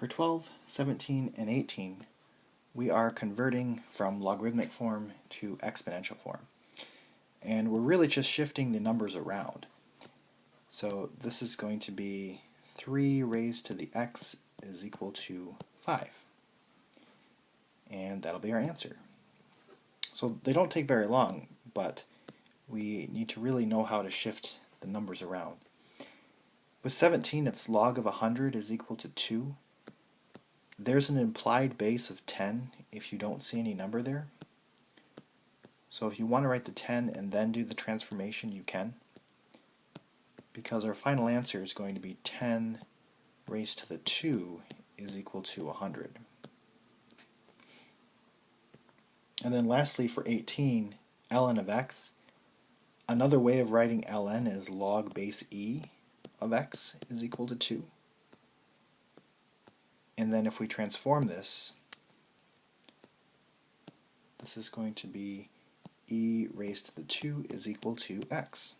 For 12, 17, and 18, we are converting from logarithmic form to exponential form. And we're really just shifting the numbers around. So this is going to be 3 raised to the x is equal to 5. And that'll be our answer. So they don't take very long, but we need to really know how to shift the numbers around. With 17, its log of 100 is equal to 2. There's an implied base of 10 if you don't see any number there. So if you want to write the 10 and then do the transformation, you can, because our final answer is going to be 10 raised to the 2 is equal to 100. And then lastly, for 18, ln of x, another way of writing ln is log base e of x is equal to 2. And then if we transform this, this is going to be e raised to the 2 is equal to x.